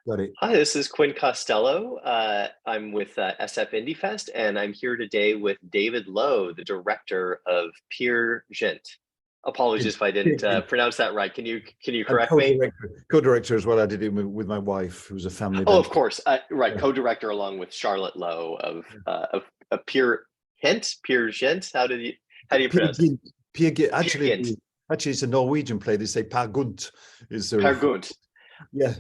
Got it. Hi, this is Quinn Costello. I'm with SF Indie Fest, and I'm here today with David Lowe, the director of Peer Gynt. Apologies if I didn't pronounce that right. Can you And correct me? co-director as well. I did it with my wife, who's a family Oh, event. of course. Right, Yeah. co-director along with Charlotte Lowe of Peer Gynt. How do you Peer pronounce it? Gynt. Peer Gynt. Peer Gynt. Actually, it's a Norwegian play. They say Per Gynt is the Per Gynt. yeah,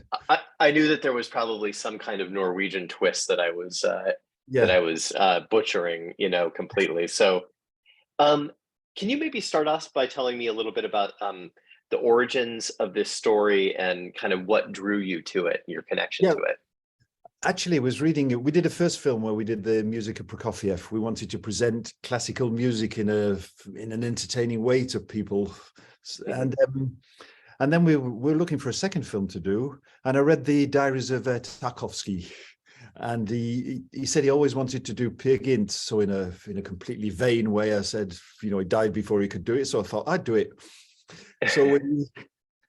I knew that there was probably some kind of Norwegian twist that I was yeah. butchering, completely. So, um, can you maybe start us by telling me a little bit about the origins of this story and kind of what drew you to it, your connection Yeah. to it? Actually, I was reading it. We did a first film where we did the music of Prokofiev. We wanted to present classical music in an entertaining way to people, Hmm. and then we were looking for a second film to do. And I read the diaries of Tarkovsky, and he said he always wanted to do Peer Gynt. So in a completely vain way, I said, he died before he could do it. So I thought I'd do it. So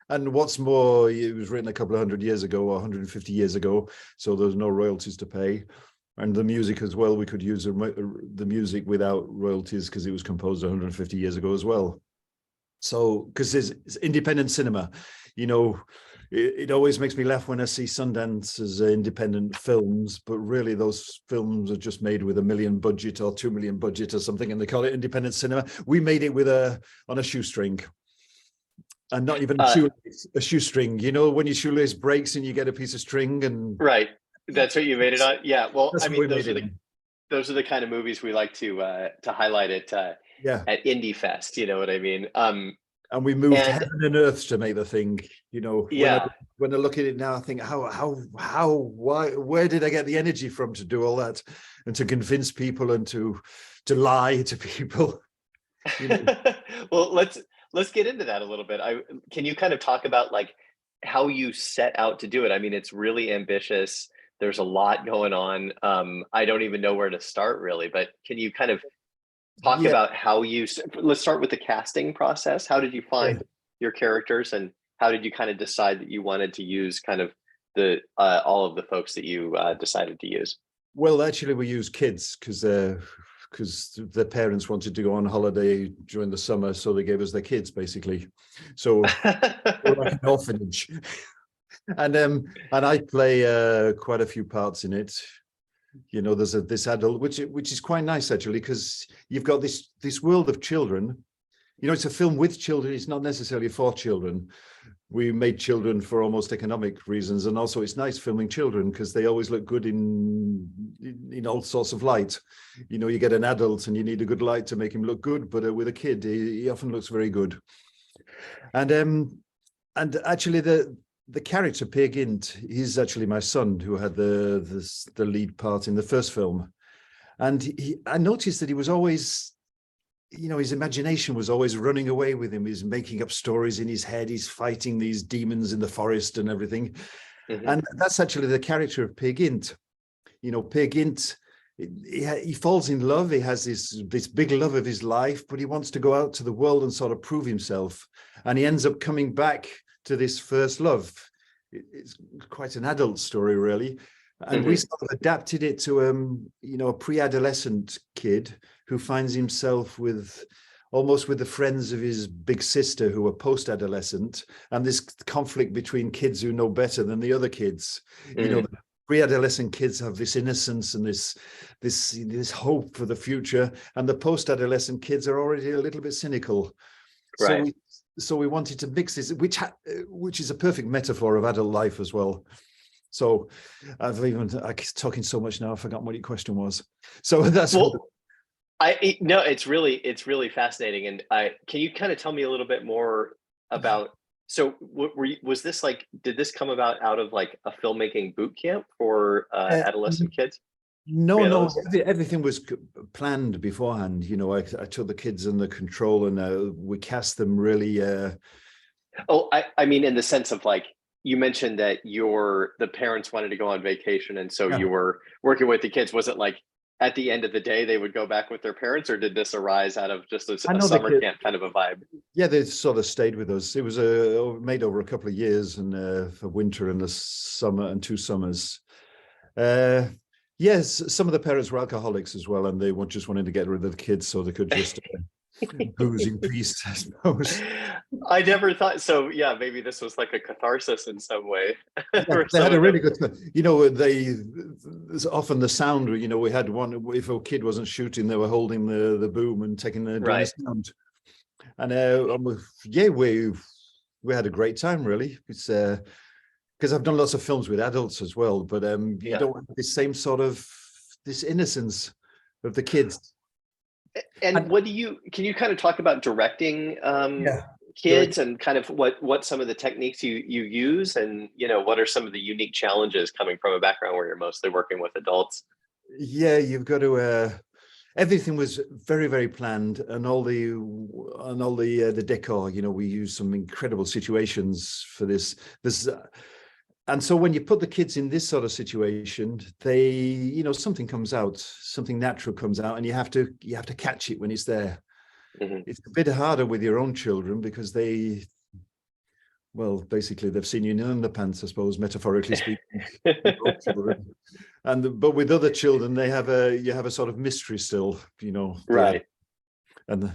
and what's more, it was written a couple of hundred years ago, or 150 years ago, so there's no royalties to pay. And the music as well, we could use the music without royalties because it was composed 150 years ago as well. So, because it's independent cinema, it always makes me laugh when I see Sundance as independent films, but really those films are just made with $1 million budget or $2 million budget or something, and they call it independent cinema. We made it on a shoestring. And not even Uh, a shoestring. When your shoelace breaks and you get a piece of string, and right, that's what you made it on. Yeah. Well, that's I what we mean, made it on. those are the kind of movies we like to highlight Yeah. at Indie Fest. You know what I mean? And we moved And heaven and earth to make the thing. When I yeah. when I look at it now, I think why, where did I get the energy from to do all that and to convince people and to lie to people? You know, Well, let's get into that a little bit. Can you kind of talk about like how you set out to do it? I mean, it's really ambitious. There's a lot going on. I don't even know where to start really, but can you kind of talk yeah, about let's start with the casting process. How did you yeah. find your characters and how did you kind of decide that you wanted to use kind of the all of the folks that you decided to use? Well, actually, we use kids because their parents wanted to go on holiday during the summer, so they gave us their kids basically. So we're like an orphanage, and I play quite a few parts in it. There's this adult, which is quite nice actually, because you've got this world of children. It's a film with children. It's not necessarily for children. We made children for almost economic reasons, and also it's nice filming children because they always look good in all sorts of light. You get an adult and you need a good light to make him look good, but with a kid, he often looks very good. And actually the character Peer Gynt, he's actually my son who had the lead part in the first film, and I noticed that he was always, his imagination was always running away with him. He's making up stories in his head. He's fighting these demons in the forest and everything. Hmm. And that's actually the character of Peer Gynt. Peer Gynt, he falls in love. He has this big love of his life, but he wants to go out to the world and sort of prove himself. And he ends up coming back to this first love. It's quite an adult story, really. And we Hmm. sort of adapted it to a pre-adolescent kid who finds himself almost with the friends of his big sister who are post-adolescent, and this conflict between kids who know better than the other kids. Hmm. The pre-adolescent kids have this innocence and this hope for the future, and the post-adolescent kids are already a little bit cynical. So Right. we wanted to mix this, which is a perfect metaphor of adult life as well. So I'm talking so much now, I've forgotten what your question was. So that's what. Well, no, it's really fascinating, and I can you kind of tell me a little bit more about. So, was this like? Did this come about out of like a filmmaking boot camp for Uh, adolescent kids, no, pre-adolescents? everything was planned beforehand. I took the kids under control, and we cast them really. Oh, I mean, in the sense of like you mentioned that the parents wanted to go on vacation, and so Yeah. you were working with the kids. Was it like at the end of the day they would go back with their parents, or did this arise out of just I a know the summer kid. camp kind of a vibe? Yeah, they sort of stayed with us. It was made over a couple of years, and for winter and the summer and 2 summers. Uh, yes, some of the parents were alcoholics as well, and they just wanted to get rid of the kids so they could just booze in peace, I suppose. I never thought so. Yeah, maybe this was like a catharsis in some way. Yeah, For they some had a of really them. good time. You know, there's often the sound. You know, we had one. If a kid wasn't shooting, they were holding the boom and doing the Right. sound. And yeah, we had a great time. Really, it's because I've done lots of films with adults as well, but you Yeah. don't have this same sort of this innocence of the kids. And And what do you, can you kind of talk about directing yeah, kids, direct. and kind of what some of the techniques you use, and what are some of the unique challenges coming from a background where you're mostly working with adults? Yeah, you've got to. Everything was very, very planned, and all the decor. You know, we used some incredible situations for this. This and so when you put the kids in this sort of situation, they, something comes out, something natural comes out, and you have to catch it when it's there. Hmm. It's a bit harder with your own children because well, basically they've seen you in underpants, I suppose, metaphorically speaking, your own children. But with other children, you have a sort of mystery still, Right. and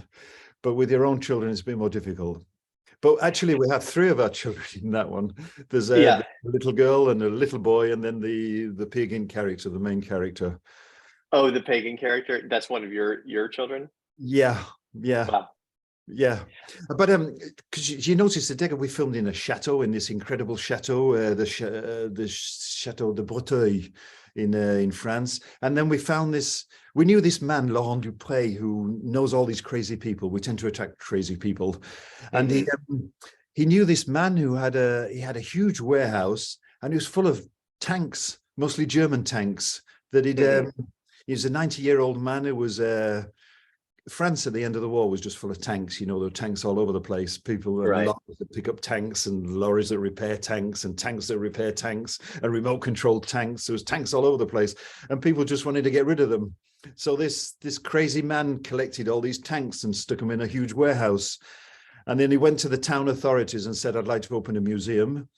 but with your own children, it's a bit more difficult. But actually, we have three of our children in that one. There's Yeah. a little girl and a little boy, and then the pagan character, the main character. Oh, the pagan character. That's one of your children. Yeah, yeah, Wow. yeah. But because you notice the Decker we filmed in a chateau, in this incredible chateau, the Chateau de Breteuil in France, and then we found this. We knew this man Laurent Dupré, who knows all these crazy people. We tend to attract crazy people, and Hmm. he knew this man who had a huge warehouse, and he was full of tanks, mostly German tanks. That Hmm. he was a 90-year-old man who was. France at the end of the war was just full of tanks. There were tanks all over the place. People and Right. lorries that pick up tanks, and lorries that repair tanks, and tanks that repair tanks, and remote controlled tanks. There was tanks all over the place, and people just wanted to get rid of them. So this crazy man collected all these tanks and stuck them in a huge warehouse. And then he went to the town authorities and said, "I'd like to open a museum."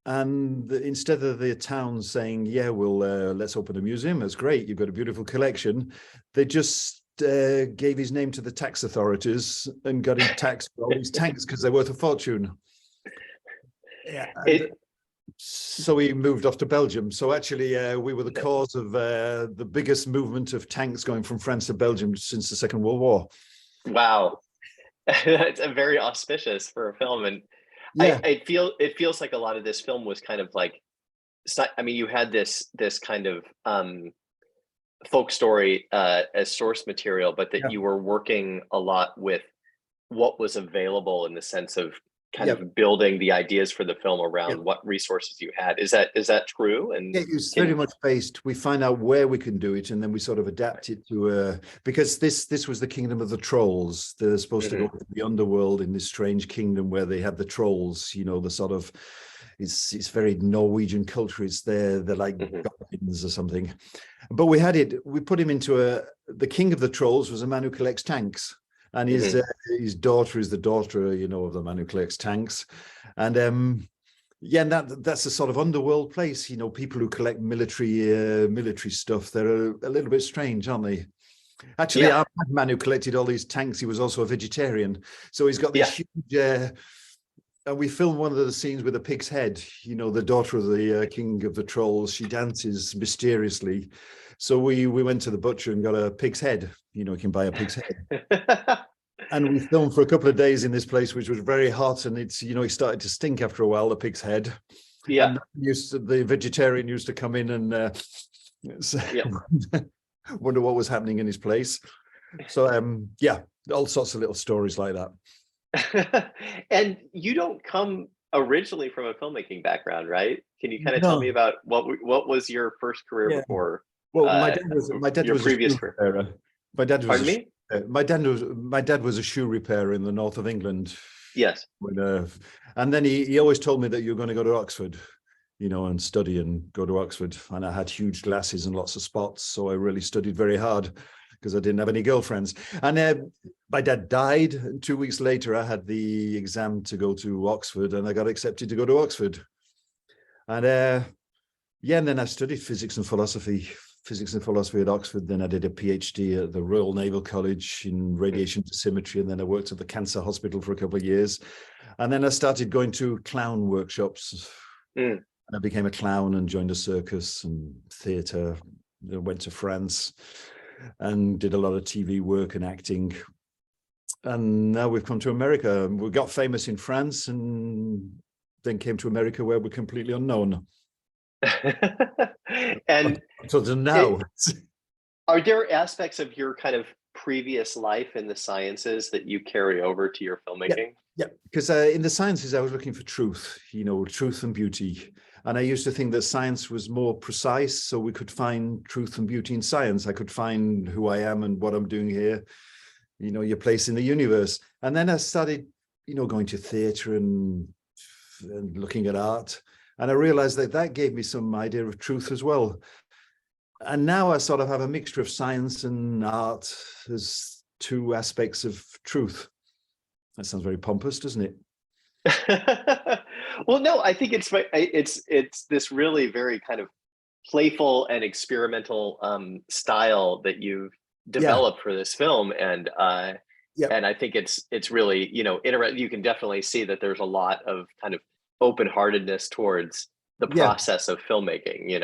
And instead of the town saying, "Yeah, well, let's open a museum. That's great. You've got a beautiful collection," they just gave his name to the tax authorities and got him taxed for all these tanks because they're worth a fortune. Yeah. And It so he moved off to Belgium. So actually, we were the cause of the biggest movement of tanks going from France to Belgium since the Second World War. Wow. That's a very auspicious for a film. And Yeah. it feels like a lot of this film was kind of like, I mean, you had this kind of folk story as source material, but that Yeah. you were working a lot with what was available, in the sense of kind Yeah. of building the ideas for the film Yeah. around what resources you had. Is that true? And Yeah, it's very can much based. We find out where we can do it, and then we sort of adapt it to because this was the kingdom of the trolls. They're supposed to go Mhm, to the underworld in this strange kingdom where they have the trolls. The sort of it's very Norwegian culture. They're like mhm, goblins or something. But we put him into the king of the trolls was a man who collects tanks, and mhm, his daughter is the daughter, of the man who collects tanks, and yeah, and that's a sort of underworld place. People who collect military stuff. They're a little bit strange, aren't they? Actually, yeah, our man who collected all these tanks, he was also a vegetarian. So he's got this yeah. huge. And we filmed one of the scenes with a pig's head. The daughter of the king of the trolls. She dances mysteriously. So we went to the butcher and got a pig's head. You can buy a pig's head. And we filmed for a couple of days in this place, which was very hot, and it started to stink after a while, the pig's head. Yeah, And the vegetarian used to come in and yeah. wonder what was happening in his place. So yeah, all sorts of little stories like that. And you don't come originally from a filmmaking background, right? Can you kind of tell me No, about what was your first career yeah. before Well, uh, my dad your was a previous shoe career? repairer. My dad was a Pardon shoe, me? my dad was a shoe repairer in the north of England. Yes. When, and then he always told me that you're going to go to Oxford. and study and go to Oxford. And I had huge glasses and lots of spots. So I really studied very hard because I didn't have any girlfriends. And my dad died. And 2 weeks later, I had the exam to go to Oxford, and I got accepted to go to Oxford. And and then I studied physics and philosophy at Oxford. Then I did a PhD at the Royal Naval College in radiation dosimetry. And then I worked at the cancer hospital for a couple of years. And then I started going to clown workshops. And I became a clown and joined a circus and theatre. I went to France and did a lot of TV work and acting. And now we've come to America. We got famous in France and then came to America where we're completely unknown. And so now, are there aspects of your kind of previous life in the sciences that you carry over to your filmmaking? Yeah, because in the sciences, I was looking for truth, truth and beauty. And I used to think that science was more precise, so we could find truth and beauty in science. I could find who I am and what I'm doing here, your place in the universe. And then I started, going to theatre and looking at art. And I realized that gave me some idea of truth as well. And now I sort of have a mixture of science and art as two aspects of truth. That sounds very pompous, doesn't it? Well, no, I think it's this really very kind of playful and experimental style that you've developed for this film, and I think it's really interesting. You can definitely see that there's a lot of kind of open-heartedness towards the process of filmmaking.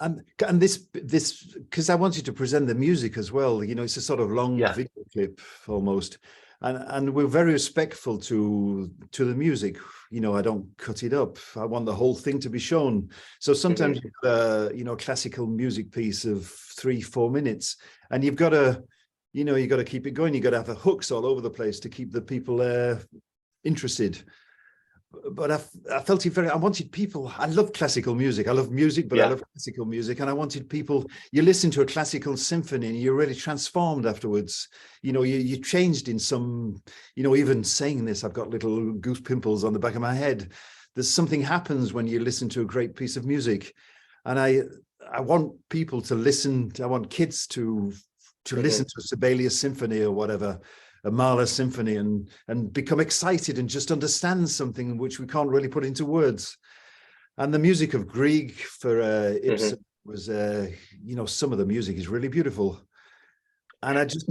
And this because I wanted to present the music as well. It's a sort of long video clip almost. And we're very respectful to the music. I don't cut it up. I want the whole thing to be shown. So sometimes you've got a classical music piece of 3-4 minutes, and you've got to, keep it going. You've got to have the hooks all over the place to keep the people interested. But I felt it I wanted people, I love classical music. I love music, but I love classical music. And I wanted people, you listen to a classical symphony and you're really transformed afterwards. You changed in some, even saying this, I've got little goose pimples on the back of my head. There's something happens when you listen to a great piece of music. And I want people to listen, I want kids to listen to a Sibelius symphony or whatever, a Mahler symphony, and become excited and just understand something which we can't really put into words. And the music of Grieg for Ibsen was, some of the music is really beautiful. And I just,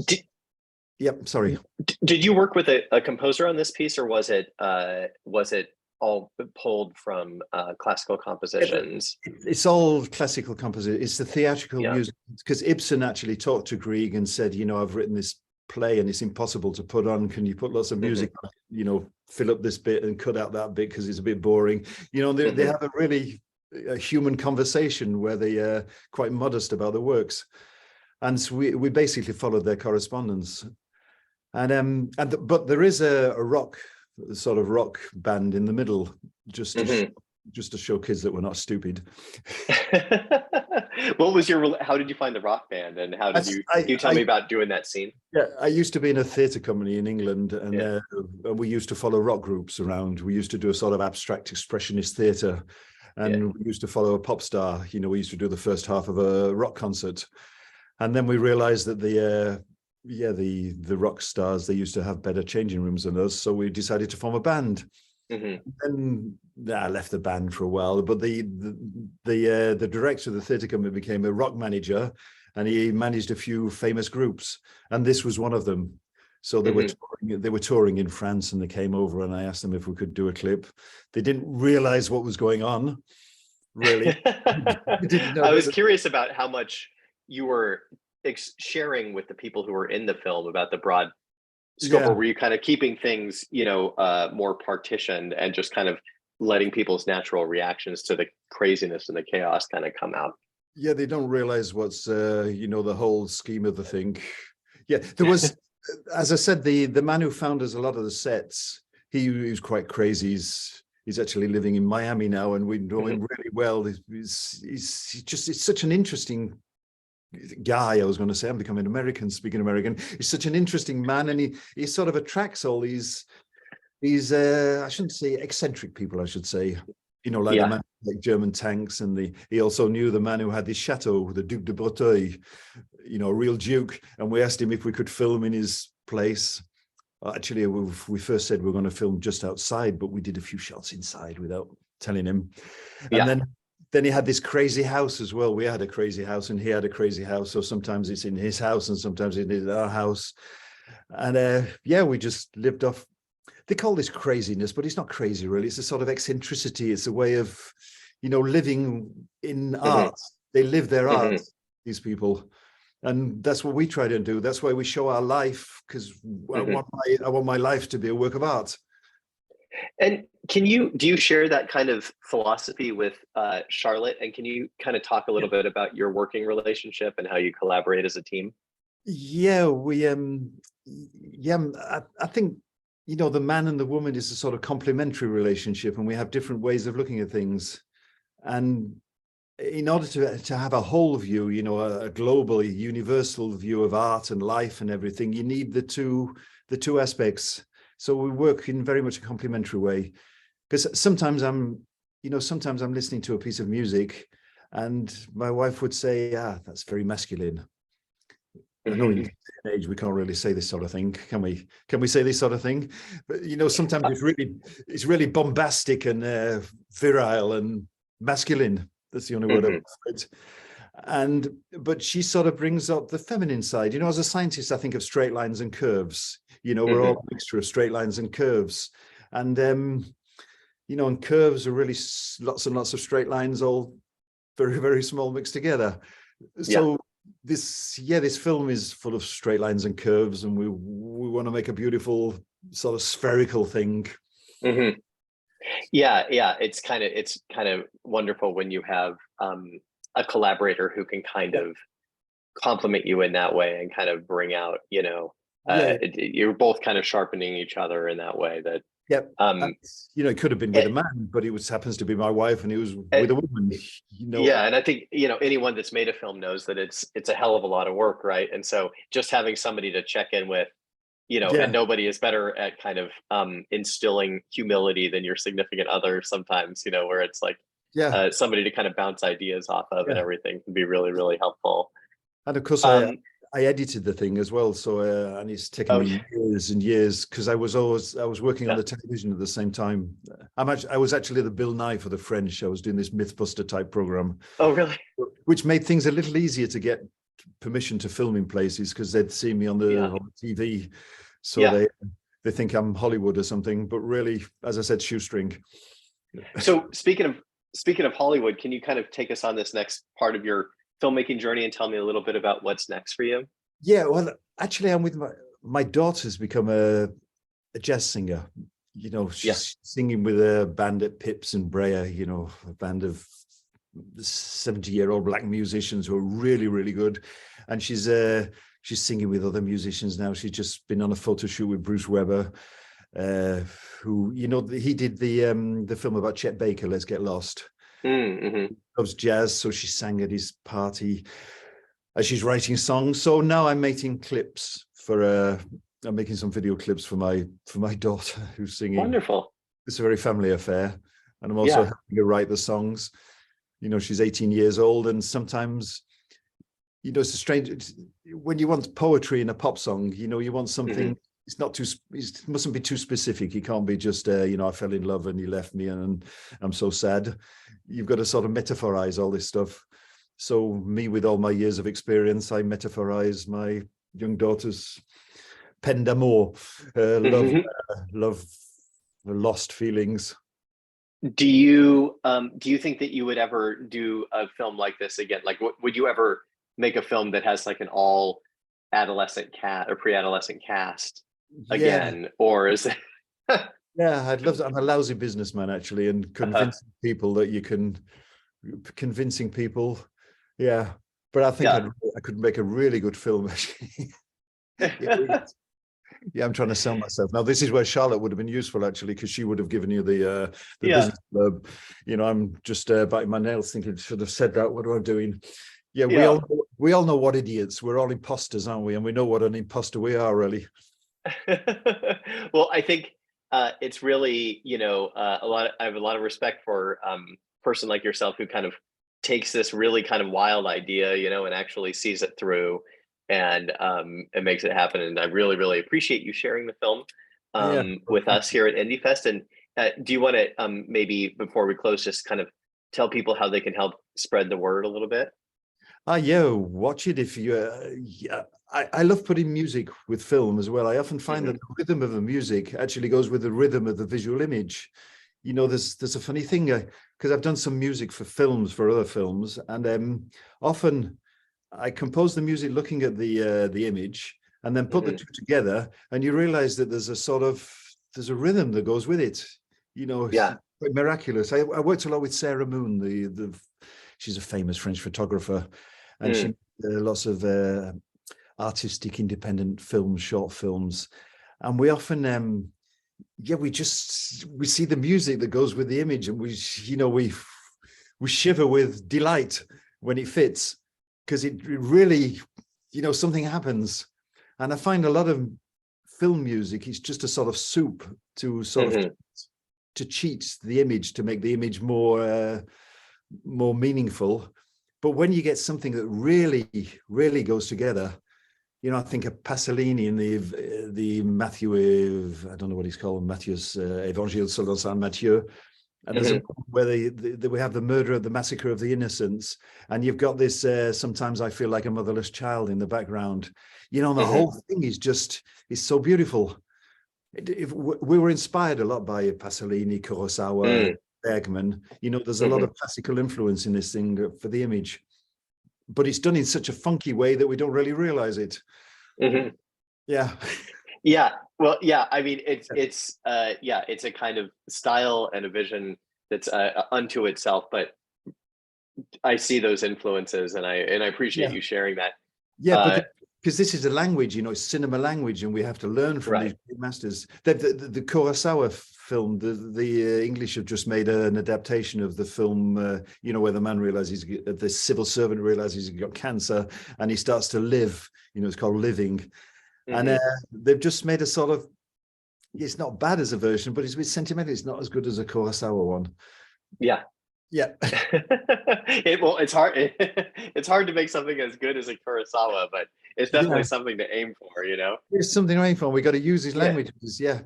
sorry. Did you work with a composer on this piece, or was it all pulled from classical compositions? It's all classical composition. It's the theatrical music, because Ibsen actually talked to Grieg and said, I've written this play and it's impossible to put on. Can you put lots of music on, fill up this bit and cut out that bit because it's a bit boring. They have a really human conversation where they are quite modest about the works. And so we basically followed their correspondence. And but there is a sort of rock band in the middle, just to show kids that we're not stupid. How did you find the rock band, and how did you tell me about doing that scene? Yeah, I used to be in a theatre company in England, and we used to follow rock groups around. We used to do a sort of abstract expressionist theatre, and we used to follow a pop star. We used to do the first half of a rock concert. And then we realized that the rock stars, they used to have better changing rooms than us. So we decided to form a band. And I left the band for a while, but the director of the theatre company became a rock manager, and he managed a few famous groups, and this was one of them. So they were touring in France, and they came over, and I asked them if we could do a clip. They didn't realize what was going on, really. I was curious about how much you were sharing with the people who were in the film about the broad scope, or were you kind of keeping things, more partitioned and just kind of letting people's natural reactions to the craziness and the chaos kind of come out? Yeah, they don't realize what's, the whole scheme of the thing. Yeah, there was, as I said, the man who found us a lot of the sets, he was quite crazy. He's actually living in Miami now, and we know him really well. It's such an interesting guy. I was going to say, I'm becoming American, speaking American. He's such an interesting man, and he sort of attracts all these I shouldn't say eccentric people, I should say. you know, like the man like German tanks, and he also knew the man who had the chateau, the Duc de Breteuil, you know, a real duke. And we asked him if we could film in his place. Actually, we first said we were going to film just outside, but we did a few shots inside without telling him. And then he had this crazy house as well. We had a crazy house, and he had a crazy house. So sometimes it's in his house, and sometimes it's in our house. And we just lived off. They call this craziness, but it's not crazy really. It's a sort of eccentricity. It's a way of, you know, living in art. They live their art, these people. And that's what we try to do. That's why we show our life, because I want my life to be a work of art. And do you share that kind of philosophy with Charlotte? And can you kind of talk a little bit about your working relationship and how you collaborate as a team? Yeah, I think, you know, the man and the woman is a sort of complementary relationship, and we have different ways of looking at things. And in order to have a whole view, you know, a globally universal view of art and life and everything, you need the two aspects. So we work in very much a complementary way, because sometimes I'm listening to a piece of music and my wife would say, that's very masculine. I know in this age we can't really say this sort of thing, can we? Can we say this sort of thing? But you know, sometimes it's really bombastic and virile and masculine. That's the only word I for it. But she sort of brings up the feminine side. You know, as a scientist, I think of straight lines and curves. You know, we're all a mixture of straight lines and curves. And you know, and curves are really lots and lots of straight lines, all very, very small mixed together. So this film is full of straight lines and curves, and we want to make a beautiful sort of spherical thing. It's kind of wonderful when you have a collaborator who can kind of complement you in that way and kind of bring out, you know, you're both kind of sharpening each other in that way. That you know, it could have been with a man, but it happens to be my wife, and it was with a woman. You know, and I think, you know, anyone that's made a film knows that it's a hell of a lot of work, right? And so just having somebody to check in with, you know, and nobody is better at kind of instilling humility than your significant other sometimes, you know, where it's like somebody to kind of bounce ideas off of and everything can be really, really helpful. And of course, I edited the thing as well, so and it's taken me years and years, because I was working on the television at the same time. I was actually the Bill Nye for the French. I was doing this Mythbuster type program. Oh, really? Which made things a little easier to get permission to film in places, because they'd see me on the TV, so they think I'm Hollywood or something. But really, as I said, shoestring. So speaking of Hollywood, can you kind of take us on this next part of your filmmaking journey and tell me a little bit about what's next for you? Yeah, well, actually, I'm with my daughter's become a jazz singer. You know, she's singing with a band at Pips and Brea, you know, a band of 70-year-old black musicians who are really, really good. And she's singing with other musicians now. She's just been on a photo shoot with Bruce Weber, who, you know, he did the film about Chet Baker, Let's Get Lost. Loves jazz, so she sang at his party as she's writing songs. So now I'm making clips for I'm making some video clips for my daughter who's singing. Wonderful. It's a very family affair, and I'm also helping her write the songs. You know, she's 18 years old, and sometimes, you know, it's a strange when you want poetry in a pop song. You know, you want something. It's not too. It mustn't be too specific. It can't be just, you know, I fell in love and he left me and I'm so sad. You've got to sort of metaphorize all this stuff. So me, with all my years of experience, I metaphorize my young daughter's peine d'amour, love, lost feelings. Do you think that you would ever do a film like this again? Like, would you ever make a film that has like an all adolescent or pre-adolescent cast again, or is it? I'd love to. I'm a lousy businessman, actually, and convincing people that you can, convincing people, but I think I could make a really good film, actually. I'm trying to sell myself now. This is where Charlotte would have been useful, actually, because she would have given you the business blurb. You know, I'm just biting my nails thinking, should have said that. What am I doing? We all know what idiots. We're all imposters, aren't we? And we know what an imposter we are, really. Well, I think it's really, I have a lot of respect for person like yourself who kind of takes this really kind of wild idea, and actually sees it through and makes it happen. And I really, really appreciate you sharing the film Yeah. with us here at Indie Fest. And do you want to maybe before we close, just kind of tell people how they can help spread the word a little bit? Yeah, watch it if you. Yeah, I love putting music with film as well. I often find that the rhythm of the music actually goes with the rhythm of the visual image. There's a funny thing because I've done some music for films for other films, and often I compose the music looking at the image and then put the two together, and you realize that there's a rhythm that goes with it. It's Yeah. quite miraculous. I worked a lot with Sarah Moon, she's a famous French photographer, and she made lots of artistic independent films, short films, and we often we see the music that goes with the image, and we shiver with delight when it fits, because it really, something happens. And I find a lot of film music is just a sort of soup to to cheat the image, to make the image more meaningful. But when you get something that really goes together, I think of Pasolini in the Matthew, I don't know what he's called, Matthieu's Évangile selon Saint Matthieu. And there's a point where we have the murder of the massacre of the innocents, and you've got this sometimes I feel like a motherless child in the background. The whole thing is so beautiful. We were inspired a lot by Pasolini, Kurosawa, Bergman. There's a lot of classical influence in this thing for the image, but it's done in such a funky way that we don't really realize it. Yeah. Yeah. Well, yeah. I mean, it's a kind of style and a vision that's unto itself. But I see those influences, and I appreciate you sharing that. Yeah, because this is a language, it's cinema language, and we have to learn from these great masters. The Kurosawa film, the English have just made an adaptation of the film, where the man realizes, the civil servant realizes he's got cancer, and he starts to live. It's called Living, and they've just made a sort of. It's not bad as a version, but it's a bit sentimental. It's not as good as a Kurosawa one. Yeah. Yeah. It's hard. It's hard to make something as good as a Kurosawa, but it's definitely something to aim for. There's something to aim for. We got to use his languages. Yeah.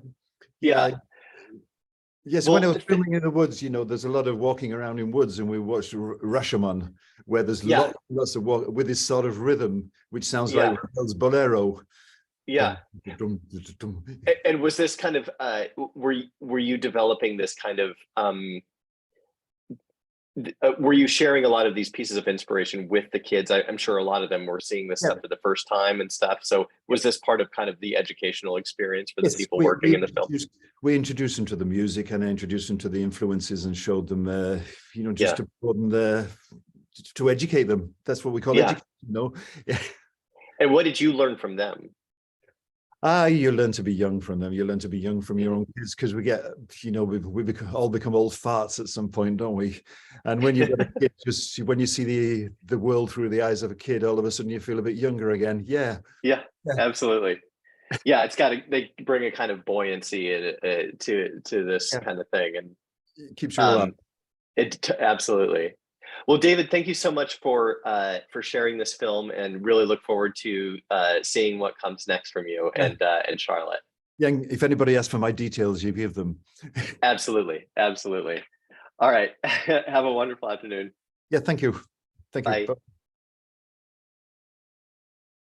Yes, Well, when I was filming in the woods, there's a lot of walking around in woods, and we watched Rashomon, where there's lots of walk with this sort of rhythm, which sounds like Ravel's bolero. Yeah. And was this kind of were you developing this kind of were you sharing a lot of these pieces of inspiration with the kids? I'm sure a lot of them were seeing this stuff for the first time and stuff. So was this part of kind of the educational experience for the people working in the film? We introduced them to the music, and I introduced them to the influences, and showed them, just to broaden to educate them. That's what we call education. Yeah. And what did you learn from them? You learn to be young from them. You learn to be young from your own kids, because we get, we all become old farts at some point, don't we? And when you've got a kid, just when you see the world through the eyes of a kid, all of a sudden you feel a bit younger again. Yeah, absolutely. Yeah, they bring a kind of buoyancy to this kind of thing, and it keeps you alive. Absolutely. Well, David, thank you so much for sharing this film, and really look forward to seeing what comes next from you and Charlotte. Yeah, if anybody asks for my details, you give them. Absolutely. All right. Have a wonderful afternoon. Yeah, thank you. Thank you. Bye.